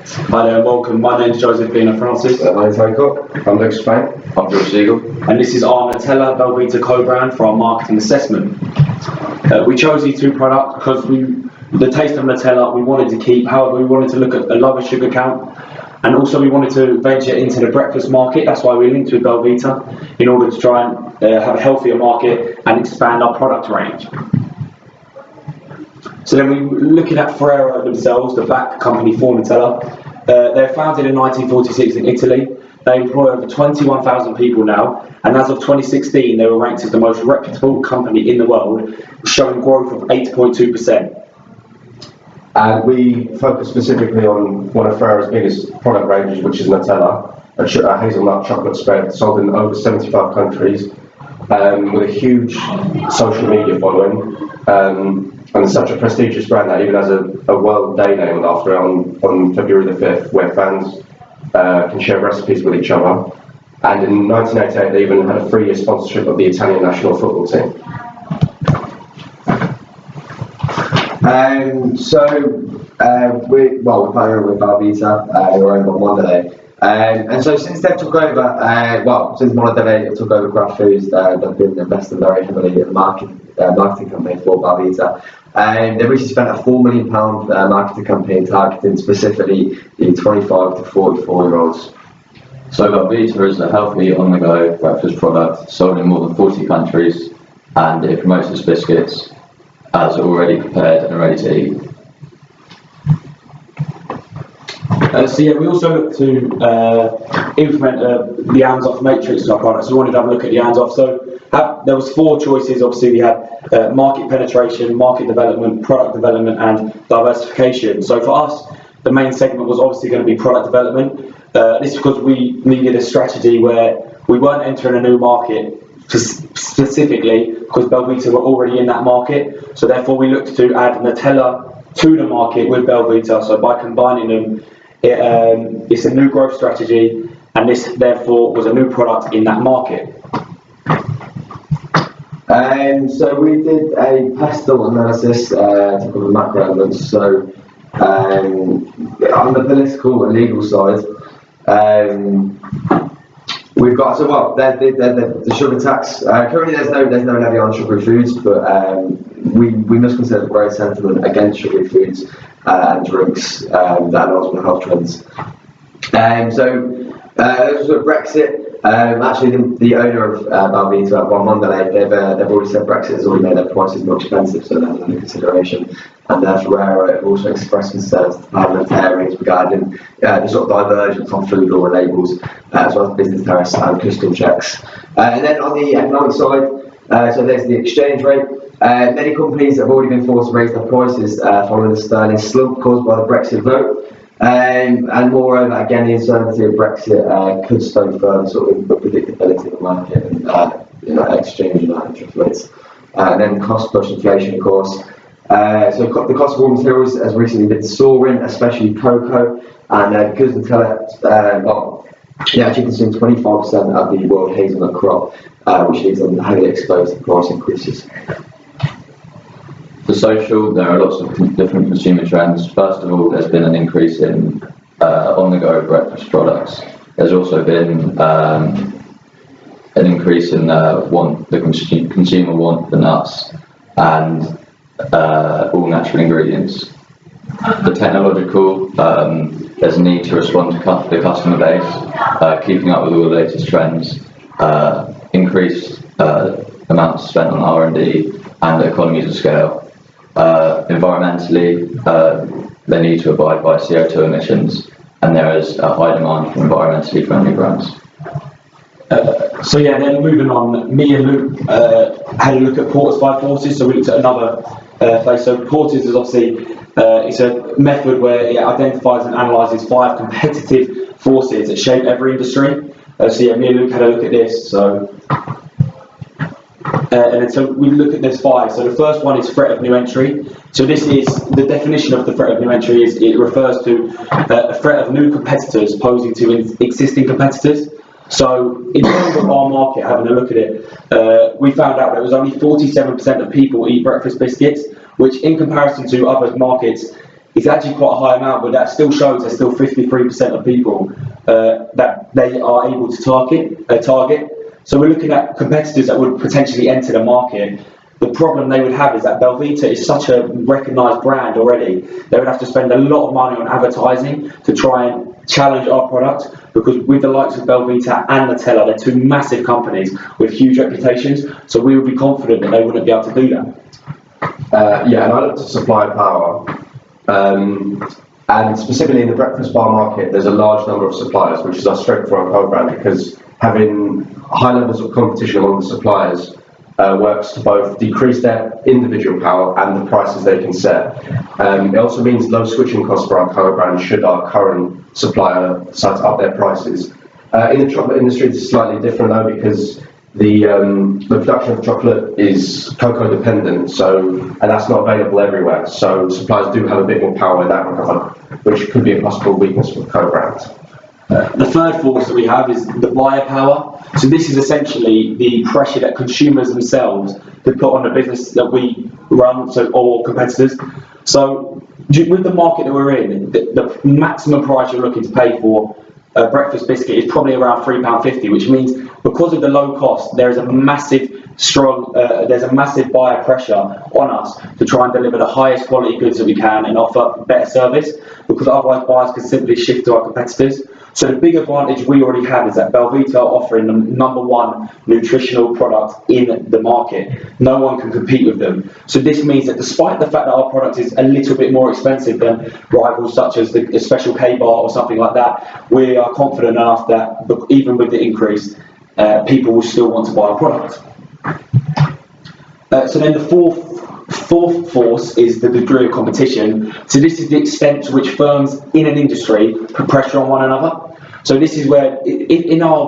Hi there, welcome. My name's Josephina Francis. My name's Harry Cook. I'm Luke Spain. I'm George Siegel. And this is our Nutella Belvita co-brand for our marketing assessment. We chose these two products because the taste of Nutella we wanted to keep, however we wanted to look at a lower sugar count, and also we wanted to venture into the breakfast market. That's why we linked with Belvita, in order to try and have a healthier market and expand our product range. So then we're looking at Ferrero themselves, the back company for Nutella. They're founded in 1946 in Italy. They employ over 21,000 people now, and as of 2016 they were ranked as the most reputable company in the world, showing growth of 8.2%. And we focus specifically on one of Ferrero's biggest product ranges, which is Nutella, a hazelnut chocolate spread sold in over 75 countries, with a huge social media following. And it's such a prestigious brand that even has a World Day named after it on February the 5th, where fans can share recipes with each other. And in 1988, they even had a 3-year sponsorship of the Italian national football team. We're partnering with Belvita. We're owned by Mondelez. And so since they took over, since Mondelez took over Kraft Foods, they've been investing very heavily in the marketing company for Belvita. They've recently spent a £4 million marketing campaign targeting specifically the 25 to 44-year-olds. So Belvita is a healthy, on-the-go breakfast product sold in more than 40 countries, and it promotes its biscuits as already prepared and ready to eat. We also look to implement the hands-off matrix to our products. So we wanted to have a look at the hands-off. So there was 4 choices. Obviously, we had market penetration, market development, product development, and diversification. So for us, the main segment was obviously going to be product development. This is because we needed a strategy where we weren't entering a new market specifically because Belvita were already in that market. So therefore, we looked to add Nutella to the market with Belvita. So by combining them, it's a new growth strategy, and this therefore was a new product in that market. So we did a pestle analysis to cover the macro elements. So on the political and legal side, we've got the sugar tax. Currently, there's no levy on sugary foods, but we must consider the growing sentiment against sugary foods and drinks that aligns with the health trends. This was Brexit. Actually, the owner of Belvita, Mondelez, they've already said Brexit has already made their prices more expensive, so that's under consideration. And Ferrero have also expressed concerns to parliamentarians regarding the sort of divergence on food law labels, as well as business tariffs and custom checks. And then on the economic side, so there's the exchange rate. Many companies have already been forced to raise their prices following the sterling slump caused by the Brexit vote. And moreover, again, the uncertainty of Brexit could slow further sort of unpredictability of the market and exchange and interest rates. And then cost push inflation, of course. So the cost of raw materials has recently been soaring, especially cocoa, and because Nutella, actually consumes 25% of the world hazelnut crop, which leaves them highly exposed to price increases. For social, there are lots of different consumer trends. First of all, there's been an increase in on-the-go breakfast products. There's also been an increase in the consumer want for nuts and all natural ingredients. The technological, there's a need to respond to the customer base, keeping up with all the latest trends, increased amounts spent on R&D and economies of scale. Environmentally, they need to abide by CO2 emissions, and there is a high demand for environmentally friendly brands. Then moving on, me and Luke had a look at Porter's 5 forces. So we looked at another place. So Porter's is obviously it's a method where it identifies and analyses 5 competitive forces that shape every industry. Me and Luke had a look at this. So we look at this 5. So the first one is threat of new entry. So this is the definition of the threat of new entry. It refers to a threat of new competitors posing to existing competitors. So in terms of our market, having a look at it, we found out that it was only 47% of people eat breakfast biscuits, which in comparison to other markets it's actually quite a high amount, but that still shows there's still 53% of people that they are able to target. So we're looking at competitors that would potentially enter the market. The problem they would have is that Belvita is such a recognised brand already. They would have to spend a lot of money on advertising to try and challenge our product, because with the likes of Belvita and Nutella, they're two massive companies with huge reputations. So we would be confident that they wouldn't be able to do that. Yeah, and I looked at supply power, and specifically in the breakfast bar market, there's a large number of suppliers, which is our strength for our co-brand, because having high levels of competition among the suppliers works to both decrease their individual power and the prices they can set. It also means low switching costs for our co-brand should our current supplier decide to up their prices. In the chocolate industry, it's slightly different though, because the production of chocolate is cocoa dependent, and that's not available everywhere. So suppliers do have a bit more power in that regard, which could be a possible weakness for co-brands. The third force that we have is the buyer power. So this is essentially the pressure that consumers themselves could put on the business that we run, or competitors. So with the market that we're in, the maximum price you're looking to pay for a breakfast biscuit is probably around £3.50, which means because of the low cost, there is a massive buyer pressure on us to try and deliver the highest quality goods that we can and offer better service, because otherwise buyers can simply shift to our competitors. So the big advantage we already have is that Belvita are offering the #1 nutritional product in the market. No one can compete with them. So this means that despite the fact that our product is a little bit more expensive than rivals such as the Special K bar or something like that, we are confident enough that even with the increase, people will still want to buy our product. So then the fourth force is the degree of competition. So this is the extent to which firms in an industry put pressure on one another. So this is where, in our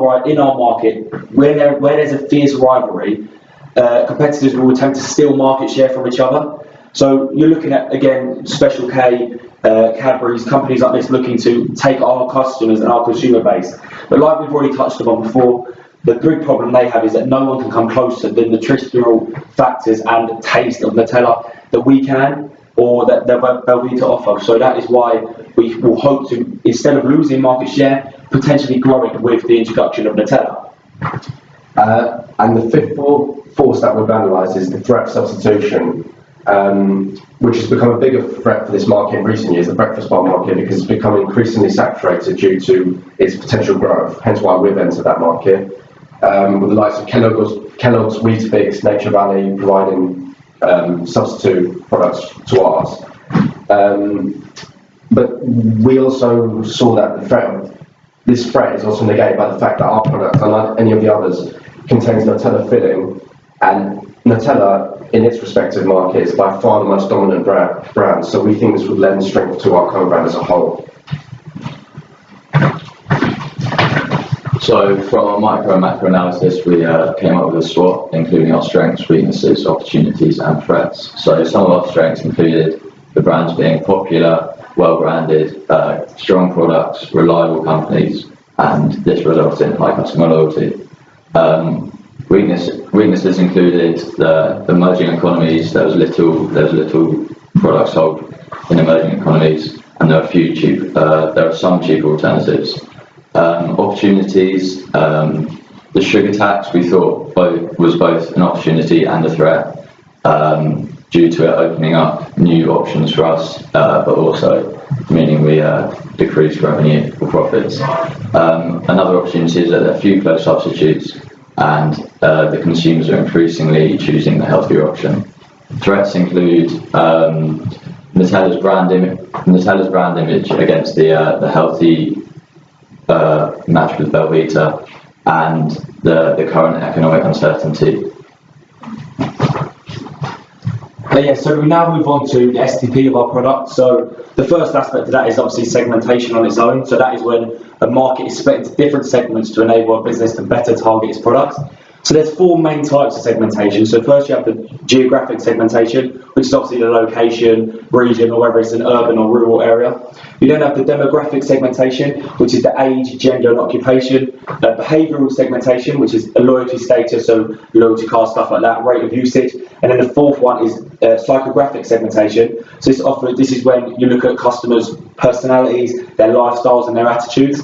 market, where there's a fierce rivalry, competitors will attempt to steal market share from each other. So you're looking at, again, Special K, Cadbury's, companies like this looking to take our customers and our consumer base. But like we've already touched upon before, the big problem they have is that no one can come closer to the nutritional factors and taste of Nutella that we can, or that Belvita offer. So that is why we will hope to, instead of losing market share, potentially grow it with the introduction of Nutella. And the fifth force that we've analysed is the threat substitution, which has become a bigger threat for this market in recent years, the breakfast bar market, because it's become increasingly saturated due to its potential growth, hence why we've entered that market. With the likes of Kellogg's, Weetabix, Nature Valley providing substitute products to ours. But we also saw that this threat is also negated by the fact that our product, unlike any of the others, contains Nutella filling, and Nutella, in its respective market, is by far the most dominant brand. So we think this would lend strength to our co-brand as a whole. So from our micro and macro analysis, we came up with a SWOT, including our strengths, weaknesses, opportunities and threats. So some of our strengths included the brands being popular, well-branded, strong products, reliable companies, and this results in high customer loyalty. Weaknesses included the emerging economies. There was little products sold in emerging economies, and there are some cheaper alternatives. Opportunities, the sugar tax we thought was both an opportunity and a threat, due to it opening up new options for us, but also meaning we decreased revenue or profits. Another opportunity is that there are few close substitutes, and the consumers are increasingly choosing the healthier option. Threats include Nutella's brand image against the healthy match with Belvita, and the current economic uncertainty. So we now move on to the STP of our product. So the first aspect of that is obviously segmentation on its own. So that is when a market is split into different segments to enable a business to better target its products. So there's 4 main types of segmentation. So first you have the geographic segmentation, which is obviously the location, region, or whether it's an urban or rural area. You then have the demographic segmentation, which is the age, gender, and occupation. Behavioural segmentation, which is a loyalty status, so loyalty card, stuff like that, rate of usage. And then the fourth one is psychographic segmentation. So this is when you look at customers' personalities, their lifestyles, and their attitudes.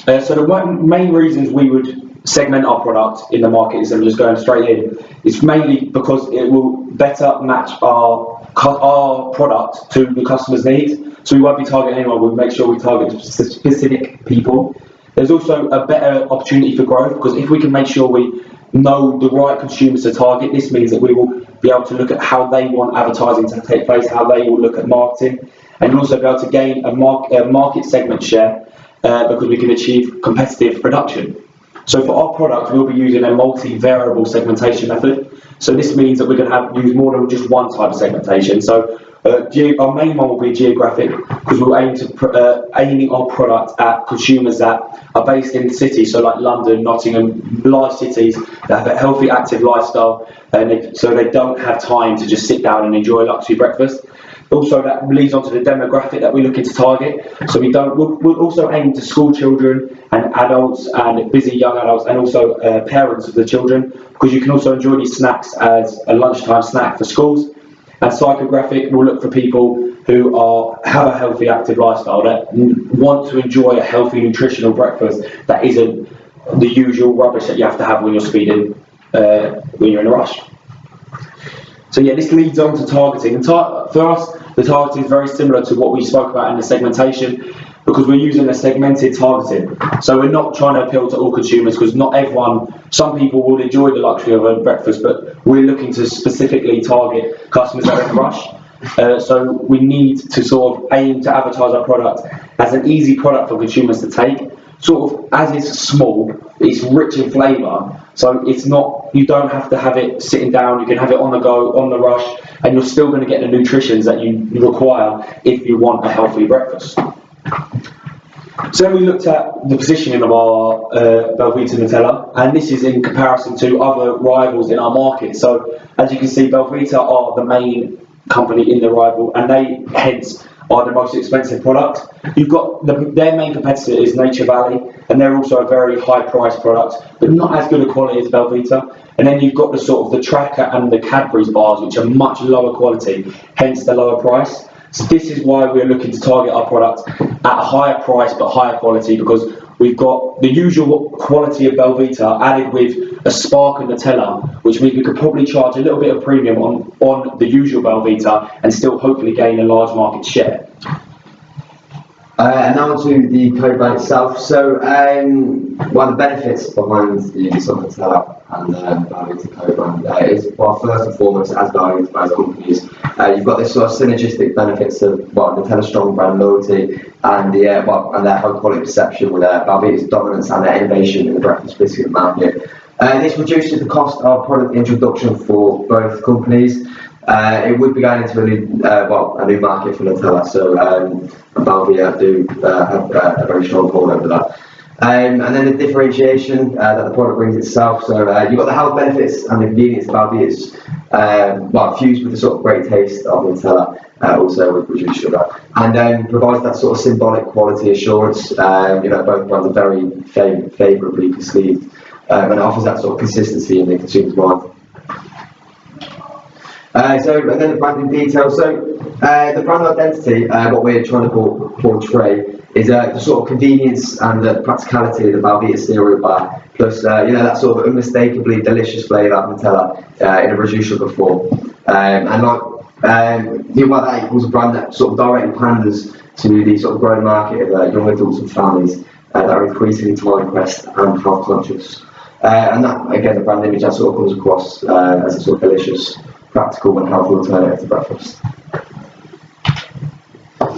So the main reasons we would segment our product in the market, is I'm just going straight in, it's mainly because it will better match our product to the customer's needs. So we won't be targeting anyone, we'll make sure we target specific people. There's also a better opportunity for growth, because if we can make sure we know the right consumers to target, this means that we will be able to look at how they want advertising to take place, how they will look at marketing, and also be able to gain a market segment share, because we can achieve competitive production. So for our product, we'll be using a multi-variable segmentation method. So this means that we're going to use more than just one type of segmentation. So our main one will be geographic, because we'll aiming our product at consumers that are based in cities, so like London, Nottingham, large cities that have a healthy, active lifestyle, and so they don't have time to just sit down and enjoy a luxury breakfast. Also, that leads on to the demographic that we're looking to target. So we'll also aim to school children and adults and busy young adults, and also parents of the children, because you can also enjoy these snacks as a lunchtime snack for schools. And psychographic will look for people who have a healthy, active lifestyle, that want to enjoy a healthy, nutritional breakfast that isn't the usual rubbish that you have to have when you're speeding, when you're in a rush. So yeah, this leads on to targeting. And for us, the targeting is very similar to what we spoke about in the segmentation, because we're using a segmented targeting. So we're not trying to appeal to all consumers, because not everyone, some people will enjoy the luxury of a breakfast, but we're looking to specifically target customers that are in a rush. So we need to sort of aim to advertise our product as an easy product for consumers to take. Sort of, as it's small, it's rich in flavour, so it's not, you don't have to have it sitting down, you can have it on the go, on the rush, and you're still going to get the nutritions that you require if you want a healthy breakfast. So we looked at the positioning of our Belvita Nutella, and this is in comparison to other rivals in our market. So as you can see, Belvita are the main company in the rival, and they hence are the most expensive product. You've got their main competitor is Nature Valley, and they're also a very high priced product, but not as good a quality as Belvita. And then you've got the sort of the Tracker and the Cadbury's bars, which are much lower quality, hence the lower price. So this is why we're looking to target our product at a higher price but higher quality, because we've got the usual quality of Belvita added with a spark of Nutella, which means we could probably charge a little bit of premium on the usual Belvita and still hopefully gain a large market share. And now to the code brand itself. So, one of the benefits behind the use of Nutella and Belvita code brand is, well, first and foremost, as valued by companies, you've got this sort of synergistic benefits of Nutella's strong brand loyalty and their high quality perception with Belvita's dominance and their innovation in the breakfast biscuit market. This reduces the cost of product introduction for both companies. It would be going into a new market for Nutella, so Belvita do have a very strong hold over that. And then the differentiation that the product brings itself. So you've got the health benefits and the convenience of Belvita's, fused with the sort of great taste of Nutella, also with reduced sugar, and provides that sort of symbolic quality assurance. Both brands are very favourably perceived, and it offers that sort of consistency in the consumer's mind. And then the branding details. So the brand identity, what we're trying to portray is the sort of convenience and the practicality of the Belvita cereal bar, plus that sort of unmistakably delicious flavour of Nutella in a reduced sugar form. That equals a brand that sort of directly panders to the sort of growing market of young adults and families that are increasingly time pressed and health conscious. And that, again, the brand image that sort of comes across as a sort of delicious, practical and healthy alternative to breakfast.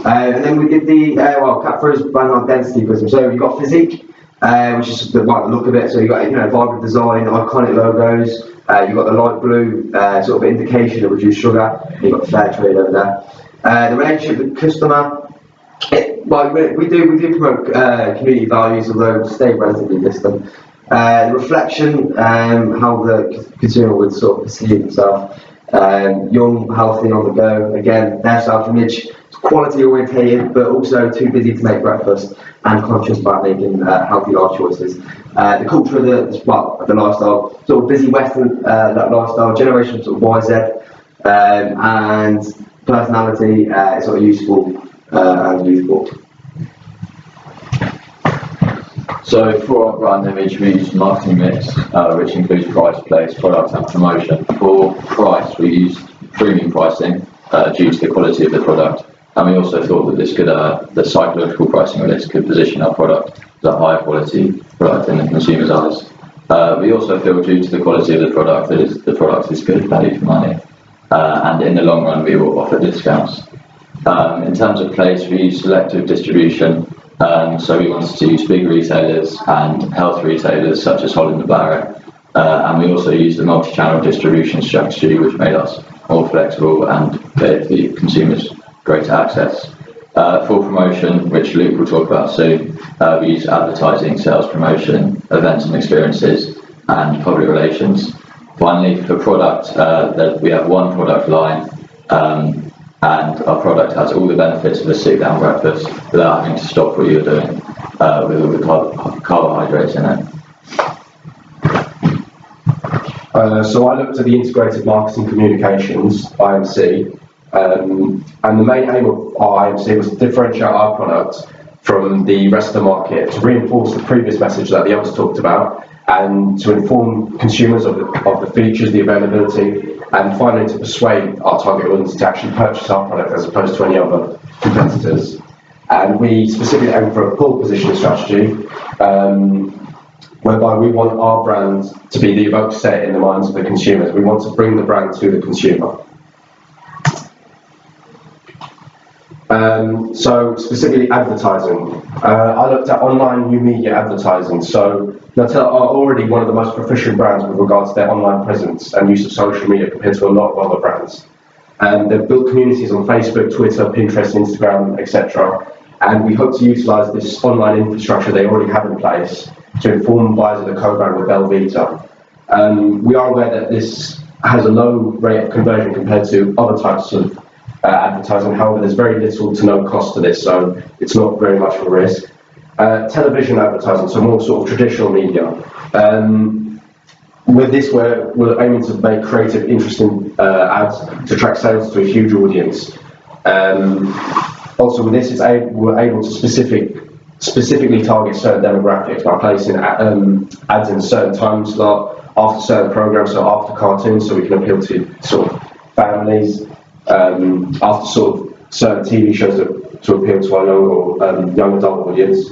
And then we did the Catford's brand identity prism. So you've got physique, which is the look of it. So you've got vibrant design, iconic logos. You've got the light blue sort of indication of reduced sugar. You've got the fair trade over there. The relationship with the customer. We do promote community values, although stay relatively distant. The reflection, how the consumer would sort of perceive himself. Young, healthy, on the go. Again, hairstyle image, quality orientated, but also too busy to make breakfast and conscious about making healthy life choices. The culture of the lifestyle, sort of busy Western lifestyle, generation sort of YZ, and personality is sort of useful and youthful. So for our brand image, we use marketing mix, which includes price, place, product and promotion. For price, we used premium pricing due to the quality of the product. And we also thought that this could, the psychological pricing of this could position our product as a higher quality product in the consumer's eyes. We also feel due to the quality of the product that the product is good value for money. And in the long run, we will offer discounts. In terms of place, we use selective distribution. So we wanted to use big retailers and health retailers such as Holland & Barrett, and we also used a multi-channel distribution strategy which made us more flexible and gave the consumers greater access. For promotion, which Luke will talk about soon, we use advertising, sales promotion, events and experiences, and public relations. Finally, for product, we have one product line, and our product has all the benefits of a sit-down breakfast without having to stop what you're doing with all the carbohydrates in it. So I looked at the Integrated Marketing Communications, IMC, and the main aim of our IMC was to differentiate our product from the rest of the market, to reinforce the previous message that the others talked about, and to inform consumers of the features, the availability, and finally to persuade our target audience to actually purchase our product as opposed to any other competitors. And we specifically aim for a pull positioning strategy, whereby we want our brand to be the evoked set in the minds of the consumers. We want to bring the brand to the consumer. So specifically advertising. I looked at online new media advertising. So Nutella are already one of the most proficient brands with regards to their online presence and use of social media compared to a lot of other brands. They've built communities on Facebook, Twitter, Pinterest, Instagram, etc. And we hope to utilise this online infrastructure they already have in place to inform buyers of the co-brand with Belvita. We are aware that this has a low rate of conversion compared to other types of advertising. However, there's very little to no cost to this, so it's not very much of a risk. Television advertising, so more sort of traditional media. With this, we're aiming to make creative, interesting ads to attract sales to a huge audience. Also, with this, we're able to specifically target certain demographics by placing ads in a certain time slot, after certain programs, so after cartoons, so we can appeal to sort of families, after sort of certain TV shows to appeal to our young adult audience.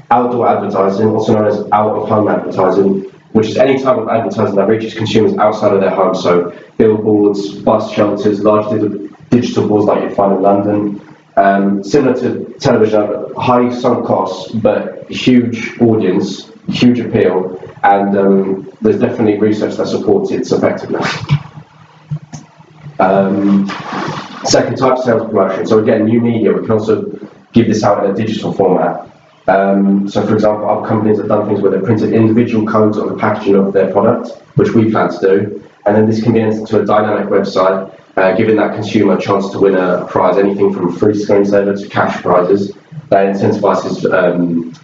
Outdoor advertising, also known as out-of-home advertising, which is any type of advertising that reaches consumers outside of their home, so billboards, bus shelters, large digital boards like you find in London. Similar to television, high sunk costs, but huge audience, huge appeal, and there's definitely research that supports its effectiveness. Second type, sales promotion. So again, new media, we can also give this out in a digital format. So for example, other companies have done things where they've printed individual codes on the packaging of their product, which we plan to do, and then this can be entered into a dynamic website, giving that consumer a chance to win a prize, anything from free screensaver to cash prizes. That incentivises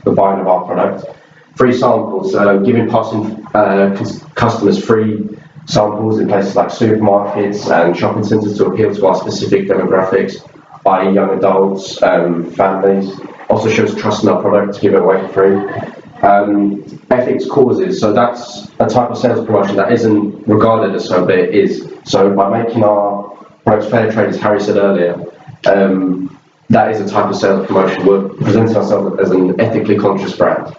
the buying of our product. Free samples, giving passing customers free samples in places like supermarkets and shopping centres to appeal to our specific demographics, i.e. young adults, families. Also shows trust in our product to give it away for free. Ethics causes, so that's a type of sales promotion that isn't regarded as so, but it is. So by making our products fair trade, as Harry said earlier, that is a type of sales promotion. We're presenting ourselves as an ethically conscious brand.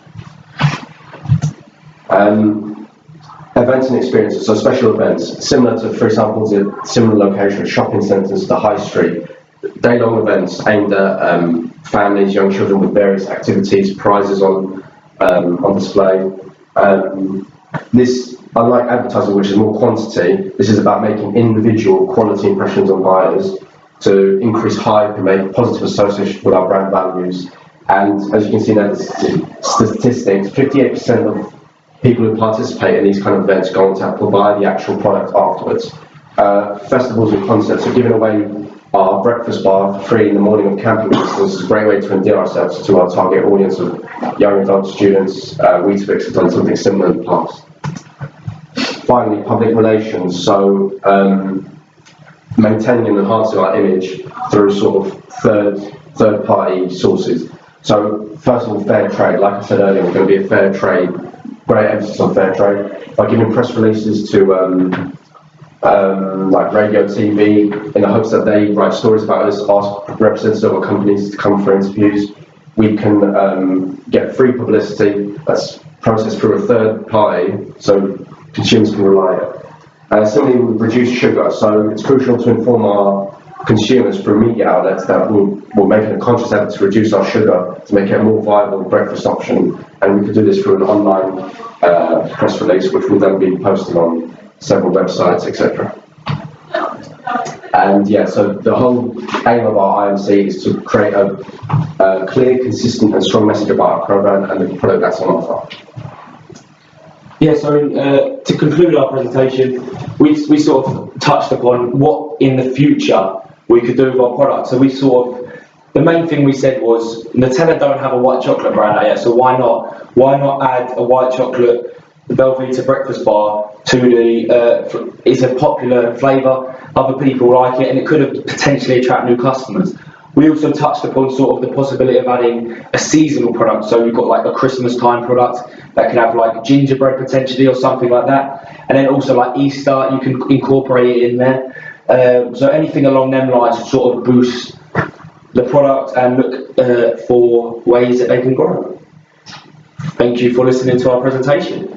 Events and experiences, so special events, similar to, for example, to similar locations, shopping centres, the high street, day-long events aimed at families, young children with various activities, prizes on display. This, unlike advertising, which is more quantity, this is about making individual quality impressions on buyers to increase hype and make positive association with our brand values. And as you can see now, the statistics, 58% of people who participate in these kind of events go on to buy the actual product afterwards. festivals and concerts. So giving away our breakfast bar for free in the morning of camping visitors is a great way to endear ourselves to our target audience of young adult students. Weetabix have done something similar in the past. Finally, public relations. So maintaining and enhancing our image through sort of third-party sources. So first of all, fair trade. Like I said earlier, we're going to be a fair trade. Great emphasis on fair trade by giving press releases to like radio, TV, in the hopes that they write stories about us, ask representatives of our companies to come for interviews. We can get free publicity that's processed through a third party, so consumers can rely on it. Similarly, we reduce sugar, so it's crucial to inform our consumers through media outlets that we're making a conscious effort to reduce our sugar to make it a more viable breakfast option, and we could do this through an online press release, which will then be posted on several websites, etc. And yeah, so the whole aim of our IMC is to create a clear, consistent and strong message about our program and the product that's on offer. Yeah, so to conclude our presentation, we sort of touched upon what in the future we could do with our product. So we sort of, the main thing we said was Nutella don't have a white chocolate brand out yet, so why not add a white chocolate Belvita breakfast bar to the, it's a popular flavour, other people like it, and it could have potentially attract new customers. We also touched upon sort of the possibility of adding a seasonal product, so we've got like a Christmas time product that can have like gingerbread potentially or something like that, and then also like Easter, you can incorporate it in there. So anything along them lines to sort of boost the product and look for ways that they can grow. Thank you for listening to our presentation.